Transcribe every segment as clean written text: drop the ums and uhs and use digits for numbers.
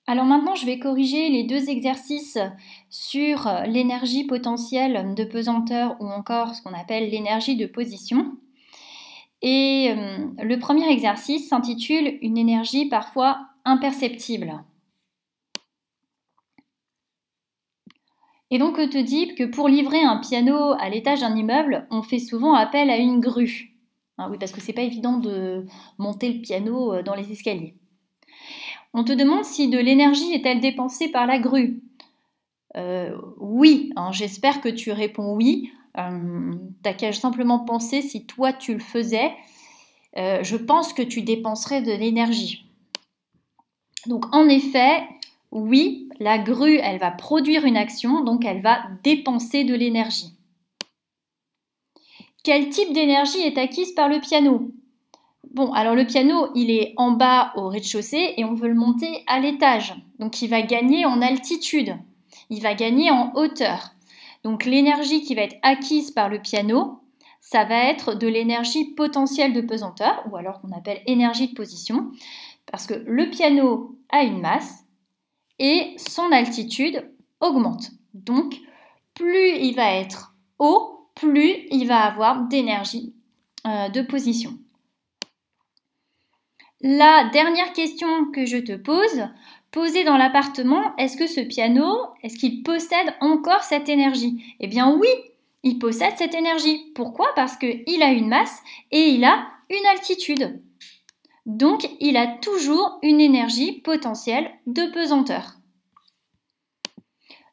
Alors maintenant, je vais corriger les deux exercices sur l'énergie potentielle de pesanteur ou encore ce qu'on appelle l'énergie de position. Et le premier exercice s'intitule « Une énergie parfois imperceptible ». Et donc on te dit que pour livrer un piano à l'étage d'un immeuble, on fait souvent appel à une grue. Oui, parce que c'est pas évident de monter le piano dans les escaliers. On te demande si de l'énergie est-elle dépensée par la grue. Oui, j'espère que tu réponds oui. T'as qu'à simplement penser si toi tu le faisais. Je pense que tu dépenserais de l'énergie. Donc en effet, oui, la grue, elle va produire une action, donc elle va dépenser de l'énergie. Quel type d'énergie est acquise par le piano ? Bon, alors le piano, il est en bas au rez-de-chaussée et on veut le monter à l'étage. Donc il va gagner en altitude, il va gagner en hauteur. Donc l'énergie qui va être acquise par le piano, ça va être de l'énergie potentielle de pesanteur, ou alors qu'on appelle énergie de position, parce que le piano a une masse et son altitude augmente. Donc plus il va être haut, plus il va avoir d'énergie de position. La dernière question que je te pose, posée dans l'appartement, est-ce que ce piano, est-ce qu'il possède encore cette énergie ? Eh bien oui, il possède cette énergie. Pourquoi ? Parce qu'il a une masse et il a une altitude. Donc, il a toujours une énergie potentielle de pesanteur.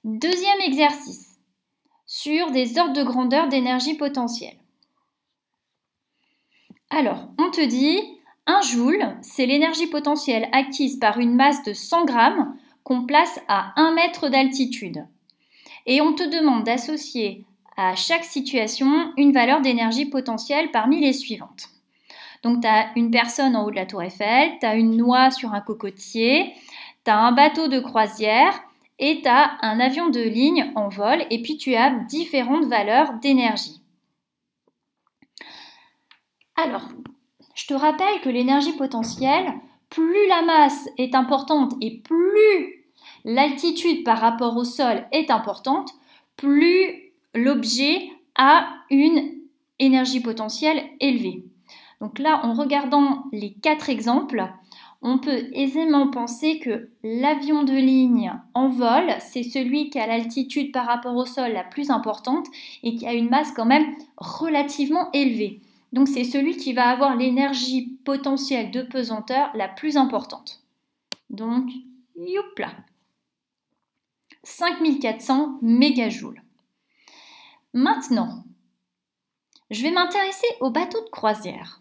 Deuxième exercice, sur des ordres de grandeur d'énergie potentielle. Alors, on te dit... 1 joule, c'est l'énergie potentielle acquise par une masse de 100 grammes qu'on place à 1 mètre d'altitude. Et on te demande d'associer à chaque situation une valeur d'énergie potentielle parmi les suivantes. Donc tu as une personne en haut de la tour Eiffel, tu as une noix sur un cocotier, tu as un bateau de croisière et tu as un avion de ligne en vol et puis tu as différentes valeurs d'énergie. Alors, je te rappelle que l'énergie potentielle, plus la masse est importante et plus l'altitude par rapport au sol est importante, plus l'objet a une énergie potentielle élevée. Donc là, en regardant les 4 exemples, on peut aisément penser que l'avion de ligne en vol, c'est celui qui a l'altitude par rapport au sol la plus importante et qui a une masse quand même relativement élevée. Donc c'est celui qui va avoir l'énergie potentielle de pesanteur la plus importante. Donc, youpla, 5400 mégajoules. Maintenant, je vais m'intéresser au bateau de croisière.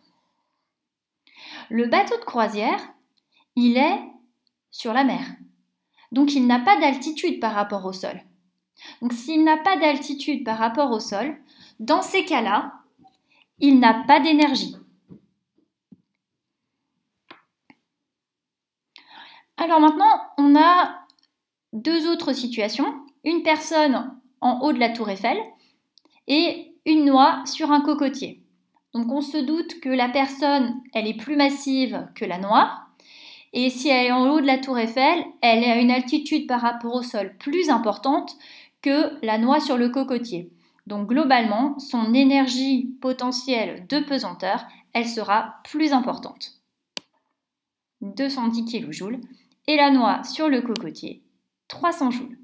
Le bateau de croisière, il est sur la mer. Donc il n'a pas d'altitude par rapport au sol. Donc s'il n'a pas d'altitude par rapport au sol, dans ces cas-là, il n'a pas d'énergie. Alors maintenant, on a 2 autres situations. Une personne en haut de la tour Eiffel et une noix sur un cocotier. Donc on se doute que la personne, elle est plus massive que la noix. Et si elle est en haut de la tour Eiffel, elle est à une altitude par rapport au sol plus importante que la noix sur le cocotier. Donc globalement, son énergie potentielle de pesanteur, elle sera plus importante. 210 kJ. Et la noix sur le cocotier, 300 joules.